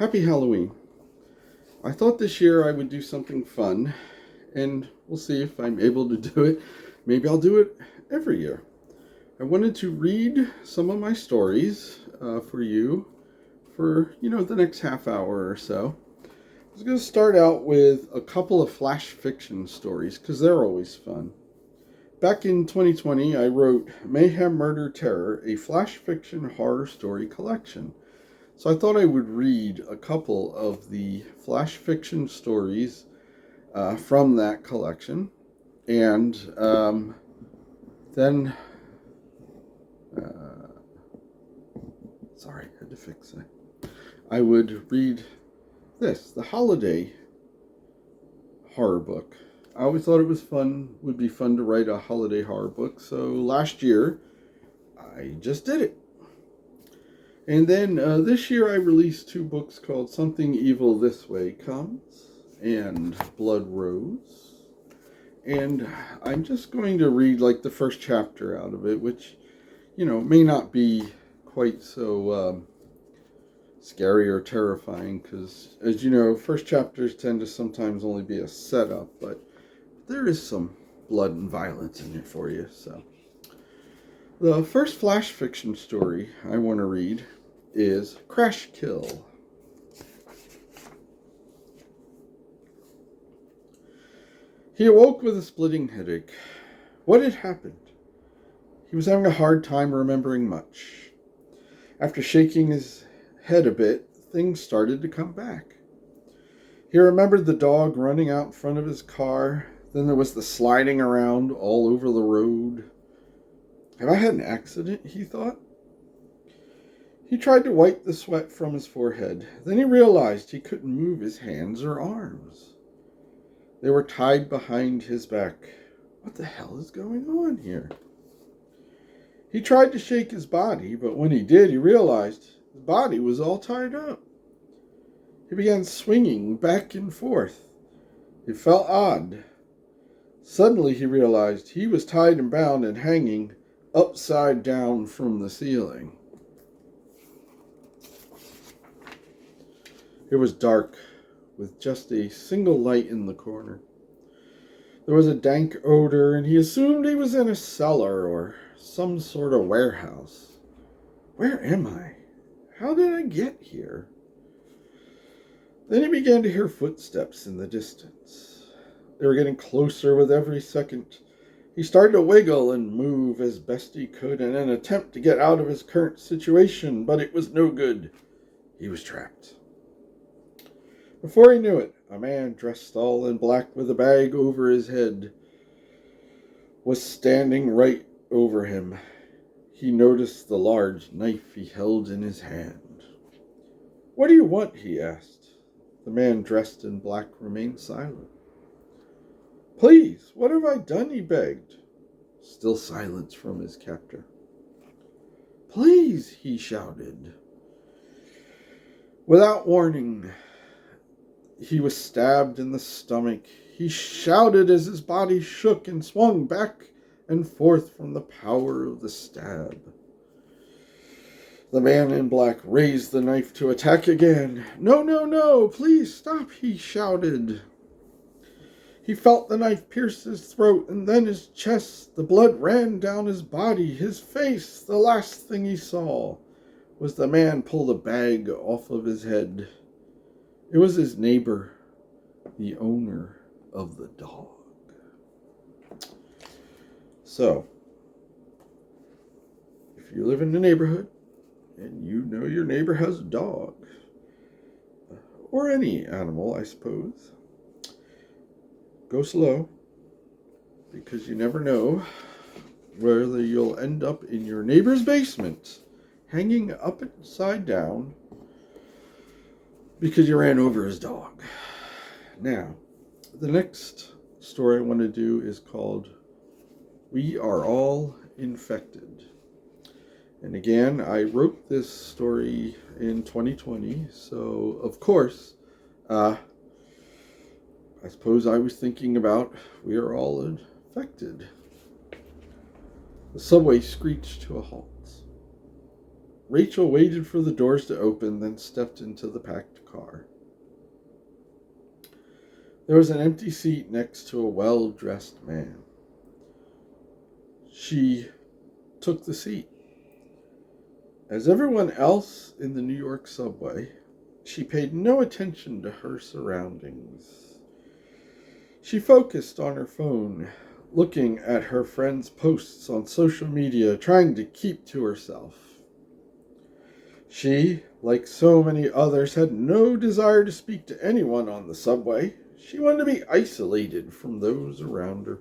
Happy Halloween. I thought this year I would do something fun, and we'll see if I'm able to do it. Maybe I'll do it every year. I wanted to read some of my stories for you for, the next half hour or so. I was going to start out with a couple of flash fiction stories because they're always fun. Back in 2020, I wrote Mayhem Murder Terror, a flash fiction horror story collection. So I thought I would read a couple of the flash fiction stories from that collection. And then, sorry, I had to fix that. I would read this, the Holiday horror book. I always thought it would be fun to write a holiday horror book. So last year, I just did it. And then this year I released two books called Something Evil This Way Comes and Blood Rose. And I'm just going to read like the first chapter out of it, which, may not be quite so scary or terrifying because, as you know, first chapters tend to sometimes only be a setup, but there is some blood and violence in it for you, so. The first flash fiction story I want to read is Crash Kill. He awoke with a splitting headache. What had happened? He was having a hard time remembering much. After shaking his head a bit, things started to come back. He remembered the dog running out in front of his car. Then there was the sliding around all over the road. Have I had an accident? He thought. He tried to wipe the sweat from his forehead. Then he realized he couldn't move his hands or arms. They were tied behind his back. What the hell is going on here? He tried to shake his body, but when he did, he realized his body was all tied up. He began swinging back and forth. It felt odd. Suddenly he realized he was tied and bound and hanging upside down from the ceiling. It was dark, with just a single light in the corner. There was a dank odor, and he assumed he was in a cellar or some sort of warehouse. Where am I? How did I get here? Then he began to hear footsteps in the distance. They were getting closer with every second. He started to wiggle and move as best he could in an attempt to get out of his current situation, but it was no good. He was trapped. Before he knew it, a man dressed all in black with a bag over his head was standing right over him. He noticed the large knife he held in his hand. "What do you want?" he asked. The man dressed in black remained silent. "Please, what have I done?" he begged. Still silence from his captor. "Please," he shouted. Without warning, he was stabbed in the stomach. He shouted as his body shook and swung back and forth from the power of the stab. The man in black raised the knife to attack again. "No, no, no, please stop," he shouted. He felt the knife pierce his throat and then his chest. The blood ran down his body, his face. The last thing he saw was the man pull the bag off of his head. It was his neighbor, the owner of the dog. So, if you live in the neighborhood and you know your neighbor has a dog, or any animal, I suppose, go slow, because you never know whether you'll end up in your neighbor's basement, hanging upside down, because you ran over his dog. Now, the next story I want to do is called We Are All Infected. And again, I wrote this story in 2020, so of course, I suppose I was thinking about we are all infected. The subway screeched to a halt. Rachel waited for the doors to open, then stepped into the packed car. There was an empty seat next to a well-dressed man. She took the seat. As everyone else in the New York subway, she paid no attention to her surroundings. She focused on her phone, looking at her friends' posts on social media, trying to keep to herself. She, like so many others, had no desire to speak to anyone on the subway. She wanted to be isolated from those around her.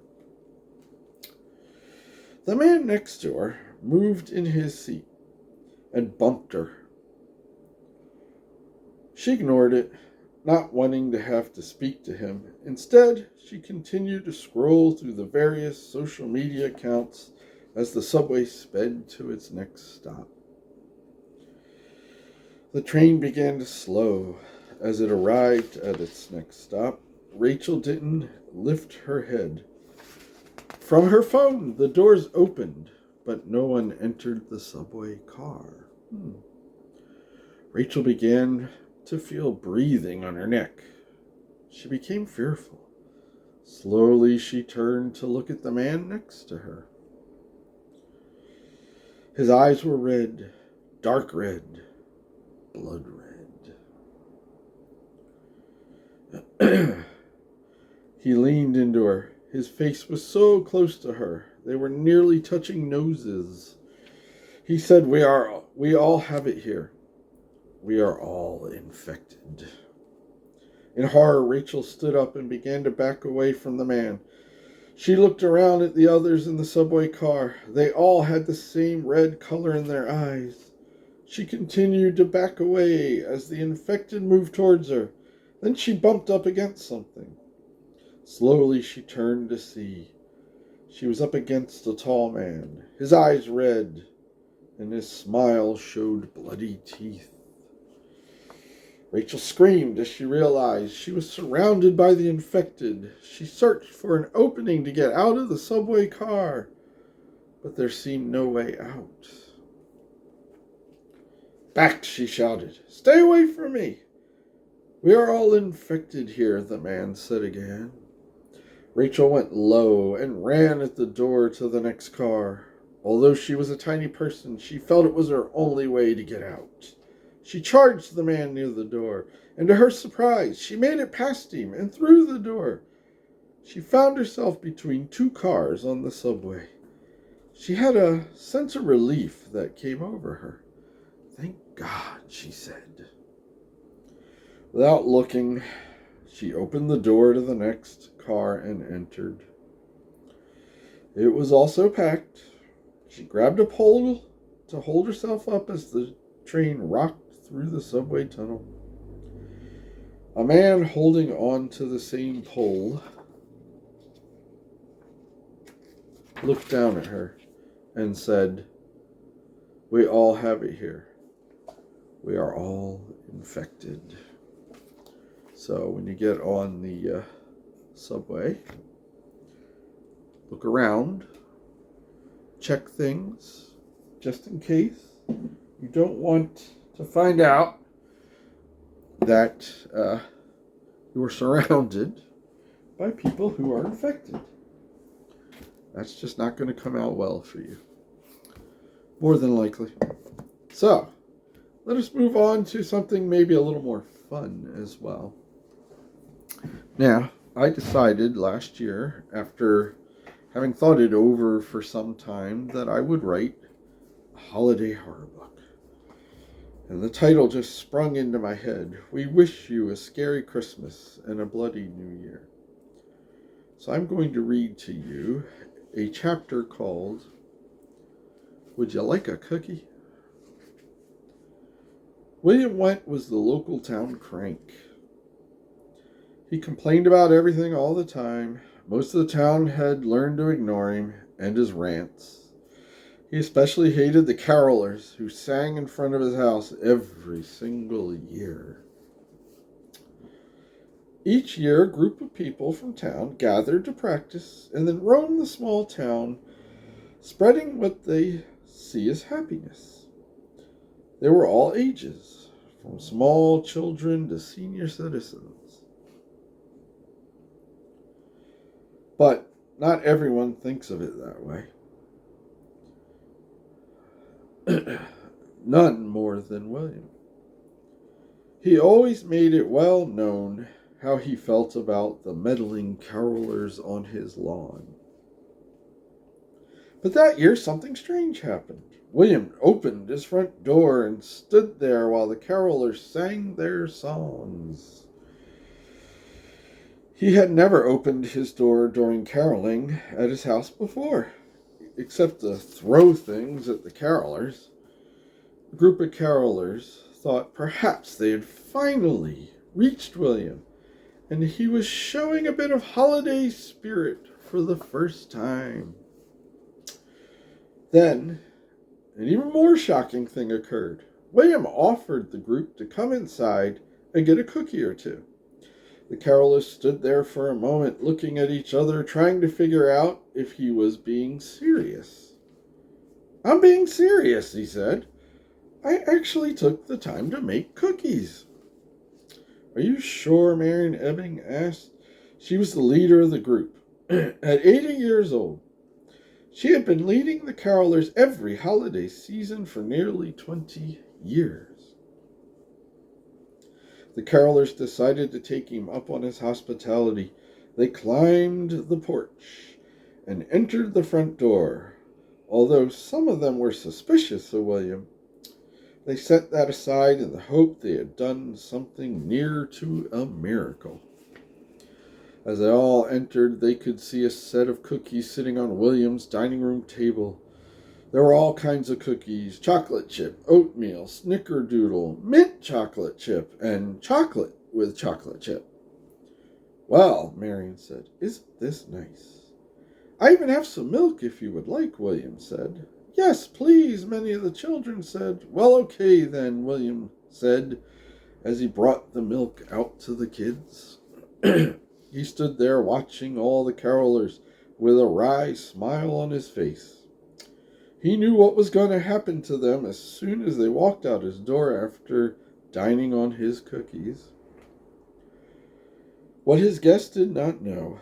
The man next to her moved in his seat and bumped her. She ignored it, not wanting to have to speak to him. Instead, she continued to scroll through the various social media accounts as the subway sped to its next stop. The train began to slow. As it arrived at its next stop, Rachel didn't lift her head. From her phone, the doors opened, but no one entered the subway car. Rachel began to feel breathing on her neck. She became fearful. Slowly, she turned to look at the man next to her. His eyes were red, dark red, blood red. He leaned into her. His face was so close to her. They were nearly touching noses. He said, We all have it here. We are all infected. In horror, Rachel stood up and began to back away from the man. She looked around at the others in the subway car. They all had the same red color in their eyes. She continued to back away as the infected moved towards her. Then she bumped up against something. Slowly, she turned to see. She was up against a tall man, his eyes red, and his smile showed bloody teeth. Rachel screamed as she realized she was surrounded by the infected. She searched for an opening to get out of the subway car, but there seemed no way out. Back, she shouted. Stay away from me. We are all infected here, the man said again. Rachel went low and ran at the door to the next car. Although she was a tiny person, she felt it was her only way to get out. She charged the man near the door, and to her surprise, she made it past him and through the door. She found herself between two cars on the subway. She had a sense of relief that came over her. Thank God, she said. Without looking, she opened the door to the next car and entered. It was also packed. She grabbed a pole to hold herself up as the train rocked through the subway tunnel. A man holding on to the same pole looked down at her and said, We all have it here. We are all infected. So when you get on the subway, look around, check things, just in case you don't want to find out that you are surrounded by people who are infected. That's just not going to come out well for you. More than likely. So, let us move on to something maybe a little more fun as well. Now, I decided last year, after having thought it over for some time, that I would write a holiday horror book. And the title just sprung into my head. We wish you a scary Christmas and a bloody New Year. So I'm going to read to you a chapter called, Would You Like a Cookie? William Went was the local town crank. He complained about everything all the time. Most of the town had learned to ignore him and his rants. He especially hated the carolers who sang in front of his house every single year. Each year, a group of people from town gathered to practice and then roamed the small town, spreading what they see as happiness. They were all ages, from small children to senior citizens. But not everyone thinks of it that way. None more than William. He always made it well known how he felt about the meddling carolers on his lawn. But that year something strange happened. William opened his front door and stood there while the carolers sang their songs. He had never opened his door during caroling at his house before, except to throw things at the carolers. A group of carolers thought perhaps they had finally reached William, and he was showing a bit of holiday spirit for the first time. Then, an even more shocking thing occurred. William offered the group to come inside and get a cookie or two. The carolers stood there for a moment looking at each other, trying to figure out if he was being serious. "I'm being serious," he said. "I actually took the time to make cookies." "Are you sure?" Marion Ebbing asked. She was the leader of the group. At 80 years old, she had been leading the carolers every holiday season for nearly 20 years. The carolers decided to take him up on his hospitality. They climbed the porch and entered the front door. Although some of them were suspicious of William, they set that aside in the hope they had done something near to a miracle. As they all entered, they could see a set of cookies sitting on William's dining room table. There were all kinds of cookies: chocolate chip, oatmeal, snickerdoodle, mint chocolate chip, and chocolate with chocolate chip. "Well," Marion said, "isn't this nice?" "I even have some milk if you would like," William said. "Yes, please," many of the children said. "Well, okay then," William said as he brought the milk out to the kids. He stood there watching all the carolers with a wry smile on his face. He knew what was going to happen to them as soon as they walked out his door after dining on his cookies. What his guests did not know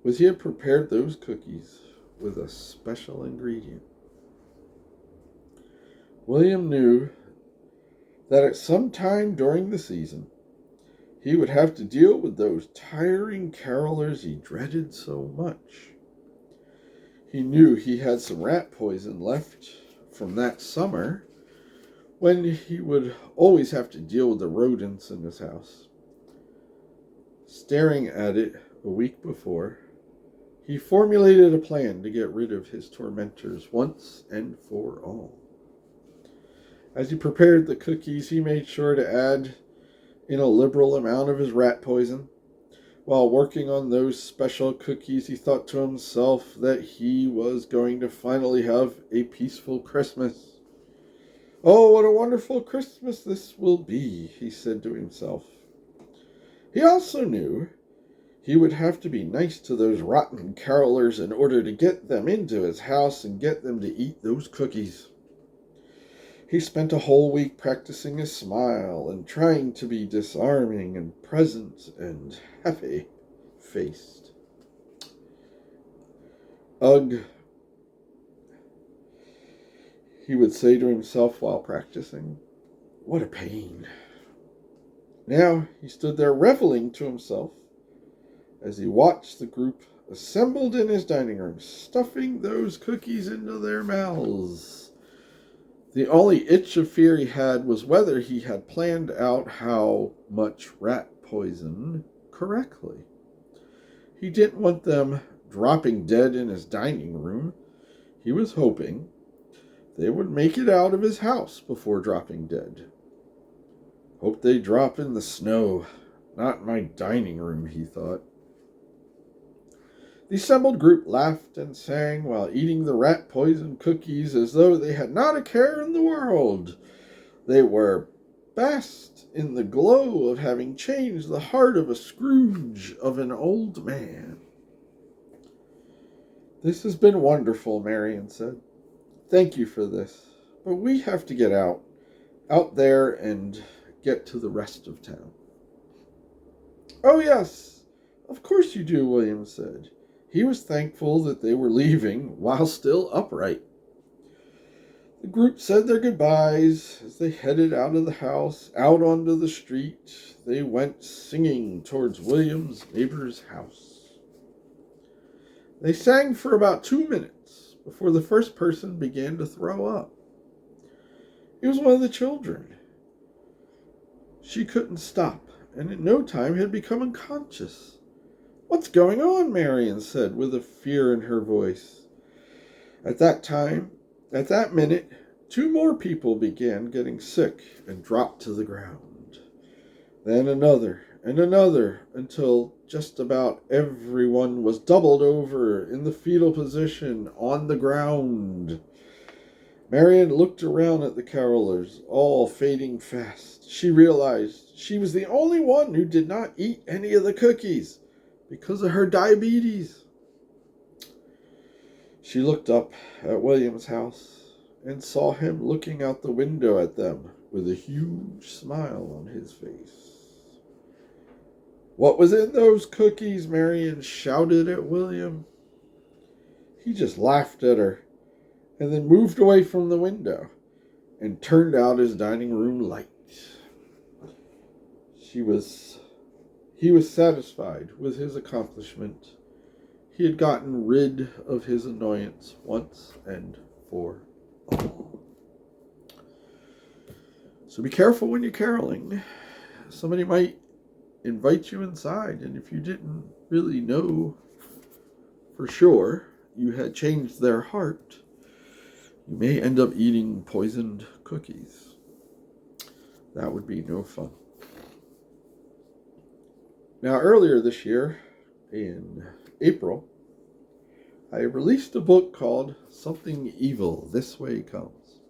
was he had prepared those cookies with a special ingredient. William knew that at some time during the season, he would have to deal with those tiring carolers he dreaded so much. He knew he had some rat poison left from that summer when he would always have to deal with the rodents in his house. Staring at it a week before, he formulated a plan to get rid of his tormentors once and for all. As he prepared the cookies, he made sure to add in a liberal amount of his rat poison. While working on those special cookies, he thought to himself that he was going to finally have a peaceful Christmas. "Oh, what a wonderful Christmas this will be," he said to himself. He also knew he would have to be nice to those rotten carolers in order to get them into his house and get them to eat those cookies. He spent a whole week practicing his smile and trying to be disarming and present and happy-faced. "Ugh," he would say to himself while practicing. "What a pain." Now he stood there reveling to himself as he watched the group assembled in his dining room, stuffing those cookies into their mouths. The only itch of fear he had was whether he had planned out how much rat poison correctly. He didn't want them dropping dead in his dining room. He was hoping they would make it out of his house before dropping dead. "Hope they drop in the snow, not in my dining room," he thought. The assembled group laughed and sang while eating the rat poison cookies as though they had not a care in the world. They were basked in the glow of having changed the heart of a Scrooge of an old man. "This has been wonderful," Marion said. "Thank you for this, but we have to get out. out there and get to the rest of town. "Oh, yes, of course you do," William said. He was thankful that they were leaving while still upright. The group said their goodbyes as they headed out of the house, out onto the street. They went singing towards William's neighbor's house. They sang for about 2 minutes before the first person began to throw up. It was one of the children. She couldn't stop, and in no time had become unconscious. "What's going on?" Marion said with a fear in her voice. At that minute, 2 more people began getting sick and dropped to the ground. Then another and another, until just about everyone was doubled over in the fetal position on the ground. Marion looked around at the carolers, all fading fast. She realized she was the only one who did not eat any of the cookies because of her diabetes. She looked up at William's house and saw him looking out the window at them with a huge smile on his face. "What was in those cookies?" Marion shouted at William. He just laughed at her and then moved away from the window and turned out his dining room light. He was satisfied with his accomplishment. He had gotten rid of his annoyance once and for all. So be careful when you're caroling. Somebody might invite you inside, and if you didn't really know for sure you had changed their heart, you may end up eating poisoned cookies. That would be no fun. Now, earlier this year, in April, I released a book called Something Evil This Way Comes.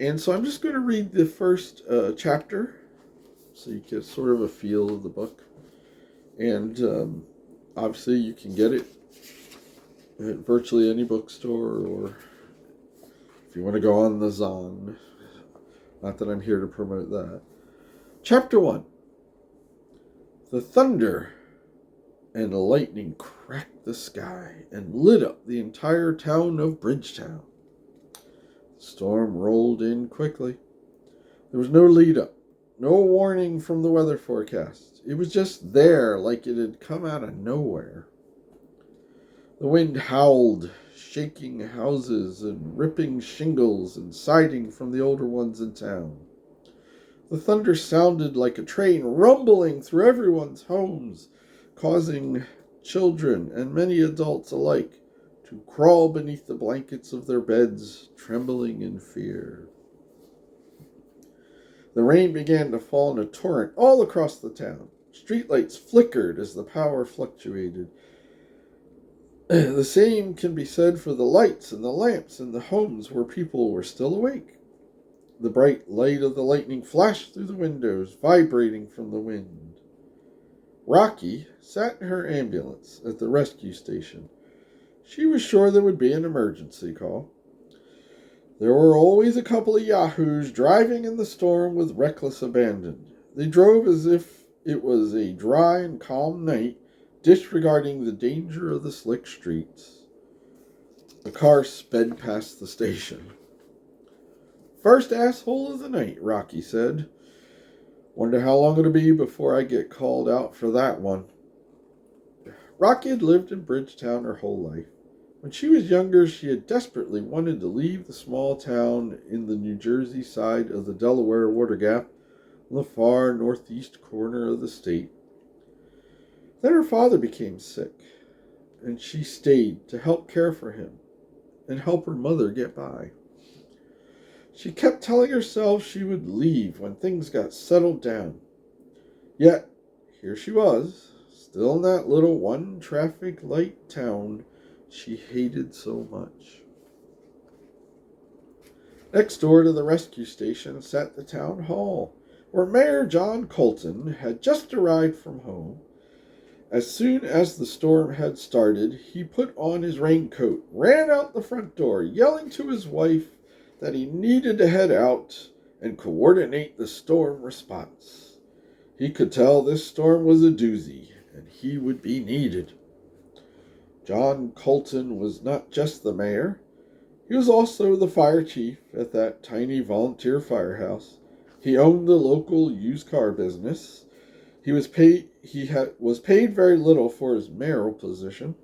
And so I'm just going to read the first chapter so you get sort of a feel of the book. And obviously you can get it at virtually any bookstore, or if you want to go on the Zon. Not that I'm here to promote that. Chapter 1. The thunder and lightning cracked the sky and lit up the entire town of Bridgetown. The storm rolled in quickly. There was no lead up, no warning from the weather forecast. It was just there, like it had come out of nowhere. The wind howled, shaking houses and ripping shingles and siding from the older ones in town. The thunder sounded like a train rumbling through everyone's homes, causing children and many adults alike to crawl beneath the blankets of their beds, trembling in fear. The rain began to fall in a torrent all across the town. Streetlights flickered as the power fluctuated. The same can be said for the lights and the lamps in the homes where people were still awake. The bright light of the lightning flashed through the windows, vibrating from the wind. Rocky sat in her ambulance at the rescue station. She was sure there would be an emergency call. There were always a couple of yahoos driving in the storm with reckless abandon. They drove as if it was a dry and calm night, disregarding the danger of the slick streets. The car sped past the station. "First asshole of the night," Rocky said. "Wonder how long it'll be before I get called out for that one." Rocky had lived in Bridgetown her whole life. When she was younger, she had desperately wanted to leave the small town in the New Jersey side of the Delaware Water Gap on the far northeast corner of the state. Then her father became sick, and she stayed to help care for him and help her mother get by. She kept telling herself she would leave when things got settled down. Yet, here she was, still in that little one traffic light town she hated so much. Next door to the rescue station sat the town hall, where Mayor John Colton had just arrived from home As soon as the storm had started, he put on his raincoat, ran out the front door, yelling to his wife that he needed to head out and coordinate the storm response. He could tell this storm was a doozy, and he would be needed. John Colton was not just the mayor, he was also the fire chief at that tiny volunteer firehouse. He owned the local used car business. Was paid very little for his mayoral position,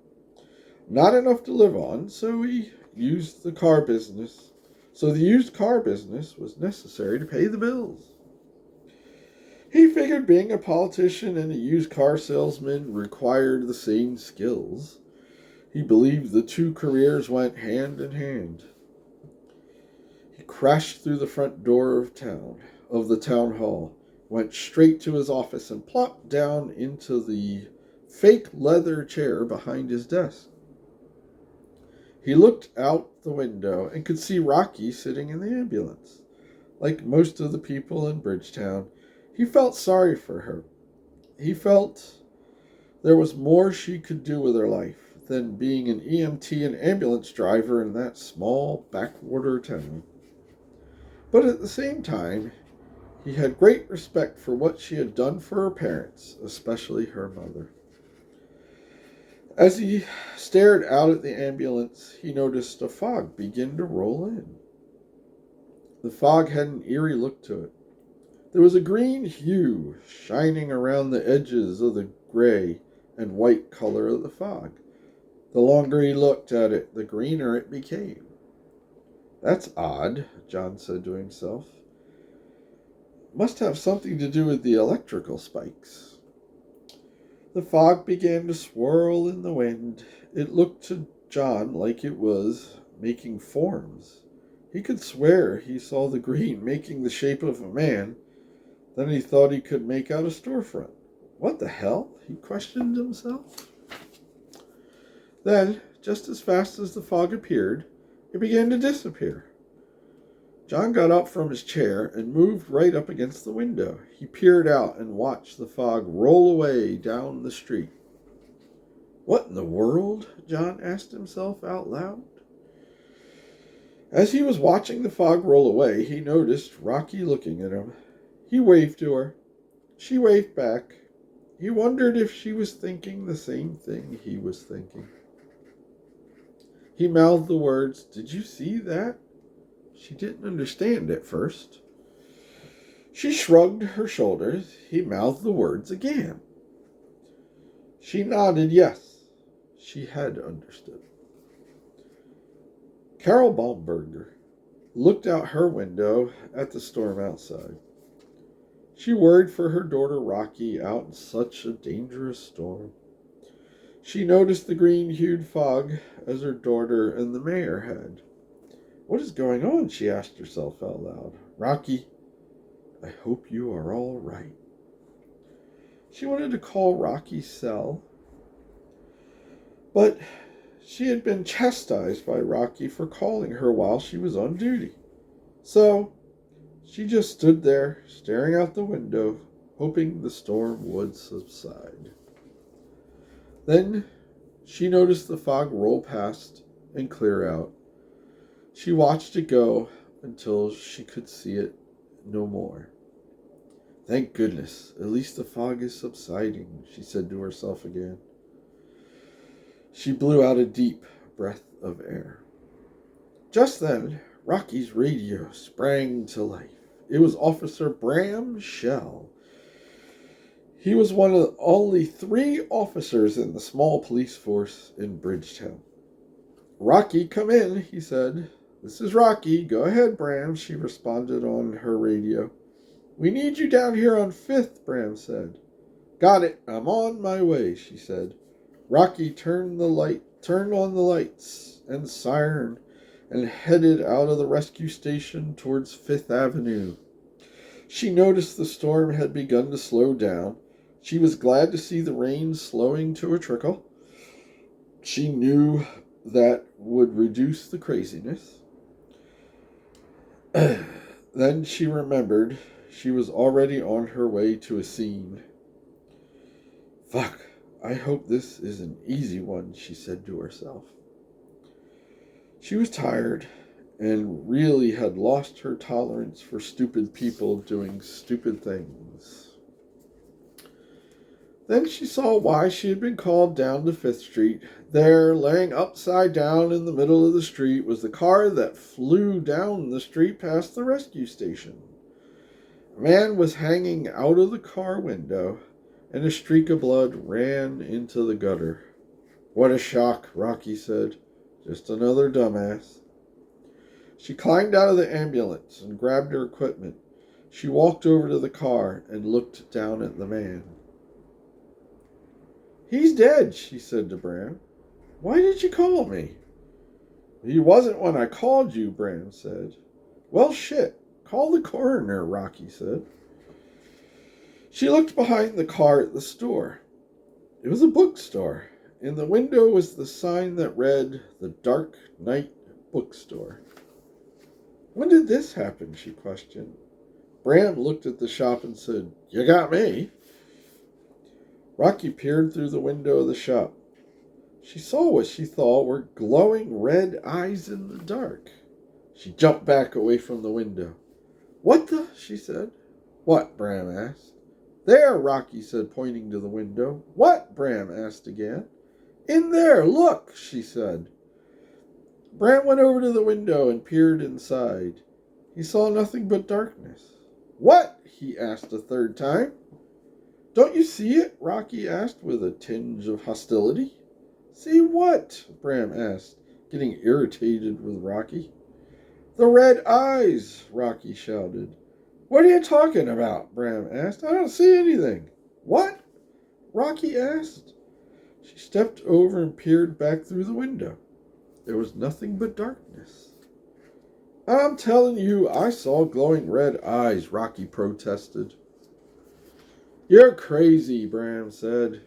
not enough to live on, so he used the car business. So the used car business was necessary to pay the bills. He figured being a politician and a used car salesman required the same skills. He believed the two careers went hand in hand. He crashed through the front door of the town hall, went straight to his office and plopped down into the fake leather chair behind his desk. He looked out the window and could see Rocky sitting in the ambulance. Like most of the people in Bridgetown, he felt sorry for her. He felt there was more she could do with her life than being an EMT and ambulance driver in that small backwater town. But at the same time, he had great respect for what she had done for her parents, especially her mother. As he stared out at the ambulance, he noticed a fog begin to roll in. The fog had an eerie look to it. There was a green hue shining around the edges of the gray and white color of the fog. The longer he looked at it, the greener it became. "That's odd," John said to himself. "Must have something to do with the electrical spikes." The fog began to swirl in the wind. It looked to John like it was making forms. He could swear he saw the green making the shape of a man. Then he thought he could make out a storefront. What the hell? He questioned himself. Then, just as fast as the fog appeared, it began to disappear. John got up from his chair and moved right up against the window. He peered out and watched the fog roll away down the street. "What in the world?" John asked himself out loud. As he was watching the fog roll away, he noticed Rocky looking at him. He waved to her. She waved back. He wondered if she was thinking the same thing he was thinking. He mouthed the words, "Did you see that?" She didn't understand at first. She shrugged her shoulders. He mouthed the words again. She nodded yes. She had understood. Carol Baumberger looked out her window at the storm outside. She worried for her daughter Rocky out in such a dangerous storm. She noticed the green-hued fog as her daughter and the mayor had. "What is going on?" she asked herself out loud. "Rocky, I hope you are all right." She wanted to call Rocky's cell, but she had been chastised by Rocky for calling her while she was on duty. So she just stood there, staring out the window, hoping the storm would subside. Then she noticed the fog roll past and clear out. She watched it go until she could see it no more. "Thank goodness, at least the fog is subsiding," she said to herself again. She blew out a deep breath of air. Just then, Rocky's radio sprang to life. It was Officer Bram Shell. He was one of only 3 officers in the small police force in Bridgetown. "Rocky, come in," he said. "This is Rocky. Go ahead, Bram," she responded on her radio. "We need you down here on 5th, Bram said. "Got it. I'm on my way," she said. Rocky turned on the lights and siren and headed out of the rescue station towards 5th Avenue. She noticed the storm had begun to slow down. She was glad to see the rain slowing to a trickle. She knew that would reduce the craziness. Then she remembered she was already on her way to a scene. "Fuck, I hope this is an easy one, she said to herself. She was tired and really had lost her tolerance for stupid people doing stupid things. Then she saw why she had been called down to Fifth Street. There, laying upside down in the middle of the street, was the car that flew down the street past the rescue station. A man was hanging out of the car window, and a streak of blood ran into the gutter. What a shock, Rocky said. Just another dumbass. She climbed out of the ambulance and grabbed her equipment. She walked over to the car and looked down at the man. He's dead, she said to Bram. Why did you call me? He wasn't when I called you, Bram said. Well, shit. Call the coroner, Rocky said. She looked behind the car at the store. It was a bookstore. In the window was the sign that read, The Dark Knight Bookstore. When did this happen, she questioned. Bram looked at the shop and said, You got me. Rocky peered through the window of the shop. She saw what she thought were glowing red eyes in the dark. She jumped back away from the window. What the? She said. What? Bram asked. There, Rocky said, pointing to the window. What? Bram asked again. In there, look, she said. Bram went over to the window and peered inside. He saw nothing but darkness. What? He asked a third time. Don't you see it? Rocky asked with a tinge of hostility. See what? Bram asked, getting irritated with Rocky. The red eyes, Rocky shouted. What are you talking about? Bram asked. I don't see anything. What? Rocky asked. She stepped over and peered back through the window. There was nothing but darkness. I'm telling you, I saw glowing red eyes, Rocky protested. You're crazy, Bram said.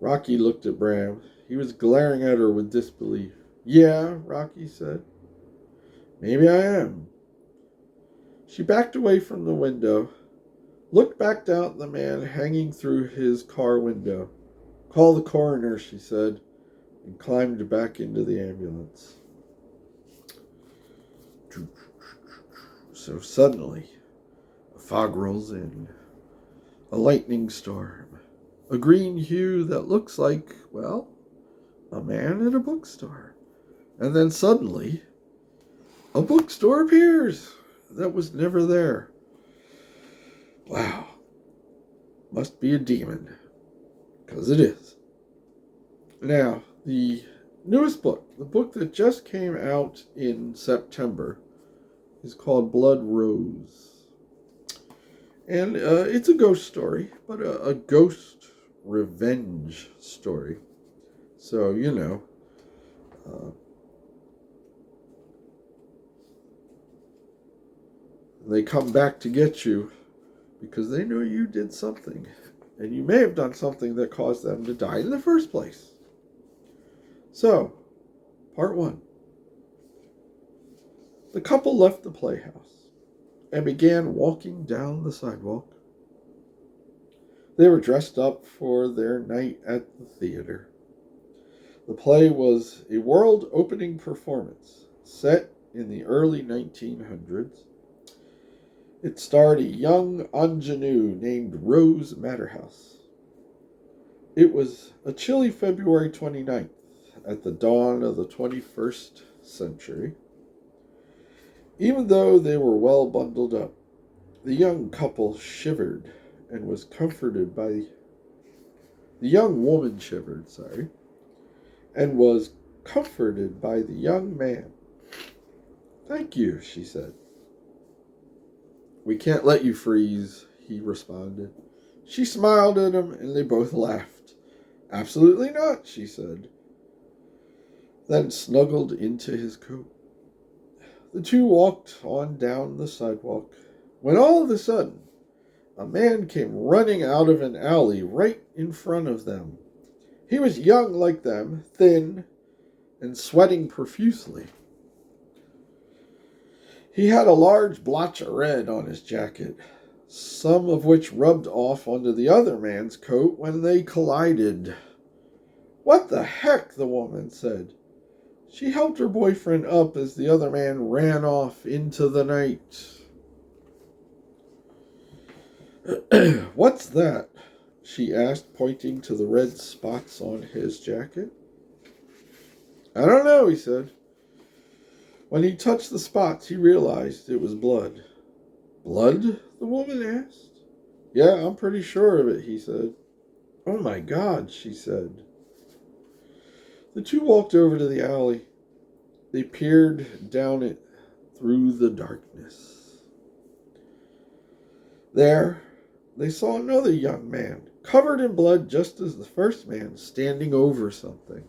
Rocky looked at Bram. He was glaring at her with disbelief. Yeah, Rocky said. Maybe I am. She backed away from the window, looked back down at the man hanging through his car window. Call the coroner, she said, and climbed back into the ambulance. So suddenly, a fog rolls in. A lightning storm. A green hue that looks like, well, a man in a bookstore. And then suddenly, a bookstore appears that was never there. Wow. Must be a demon. Because it is. Now, the newest book, the book that just came out in September, is called Blood Rose. And it's a ghost story, but a ghost revenge story. So, you know, they come back to get you because they know you did something. And you may have done something that caused them to die in the first place. So, part 1. The couple left the playhouse and began walking down the sidewalk. They were dressed up for their night at the theater. The play was a world-opening performance set in the early 1900s. It starred a young ingenue named Rose Matterhouse. It was a chilly February 29th at the dawn of the 21st century. Even though they were well bundled up, the young couple shivered and was comforted by the young woman shivered, and was comforted by the young man. Thank you, she said. We can't let you freeze, he responded. She smiled at him and they both laughed. Absolutely not, she said, then snuggled into his coat. The two walked on down the sidewalk, when all of a sudden, a man came running out of an alley right in front of them. He was young like them, thin, and sweating profusely. He had a large blotch of red on his jacket. some of which rubbed off onto the other man's coat when they collided. "What the heck?" the woman said. She helped her boyfriend up as the other man ran off into the night. "What's that?" she asked, pointing to the red spots on his jacket. "I don't know," he said. When he touched the spots, he realized it was blood. "Blood?" the woman asked. "Yeah, I'm pretty sure of it," he said. "Oh my God," she said. The two walked over to the alley. They peered down it through the darkness. There, they saw another young man, covered in blood just as the first man, standing over something.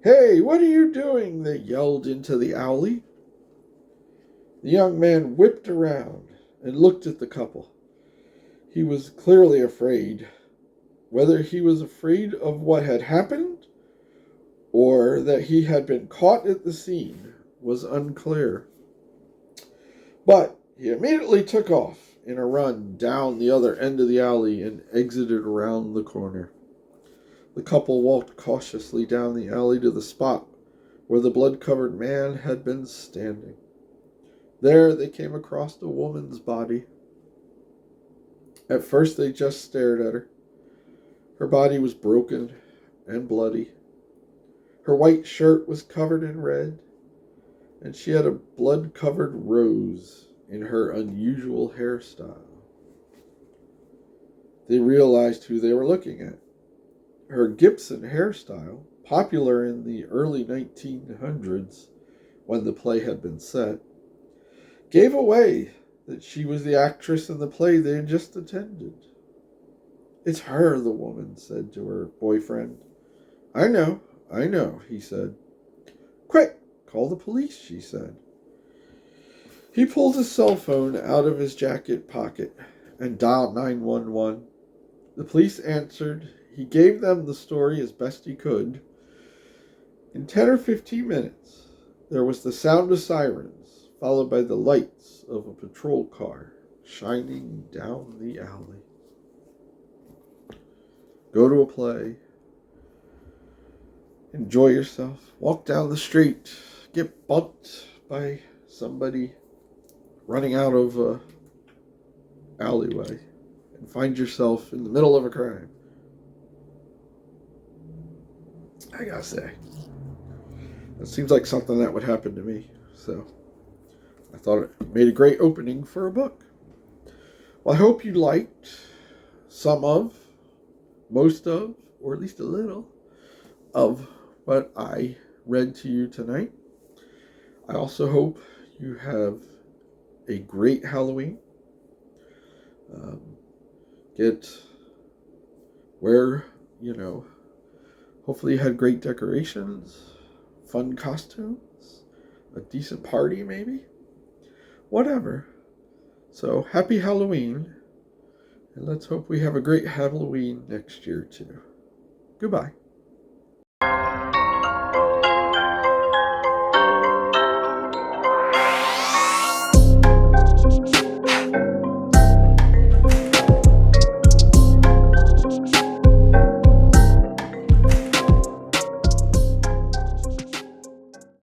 "Hey, what are you doing?" they yelled into the alley. The young man whipped around and looked at the couple. He was clearly afraid. Whether he was afraid of what had happened or that he had been caught at the scene was unclear. But he immediately took off in a run down the other end of the alley and exited around the corner. The couple walked cautiously down the alley to the spot where the blood-covered man had been standing. There they came across a woman's body. At first they just stared at her. Her body was broken and bloody. Her white shirt was covered in red, and she had a blood-covered rose in her unusual hairstyle. They realized who they were looking at. Her Gibson hairstyle, popular in the early 1900s when the play had been set, gave away that she was the actress in the play they had just attended. "It's her," the woman said to her boyfriend. I know, he said. "Quick, call the police," she said. He pulled his cell phone out of his jacket pocket and dialed 911. The police answered. He gave them the story as best he could. In 10 or 15 minutes, there was the sound of sirens, followed by the lights of a patrol car shining down the alley. Go to a play. Enjoy yourself. Walk down the street. Get bumped by somebody running out of a alleyway and find yourself in the middle of a crime. I gotta say, it seems like something that would happen to me. So I thought it made a great opening for a book. Well, I hope you liked some of, most of, or at least a little of what I read to you tonight. I also hope you have a great Halloween. Hopefully you had great decorations, fun costumes, a decent party maybe, whatever. So happy Halloween, and let's hope we have a great Halloween next year too. Goodbye.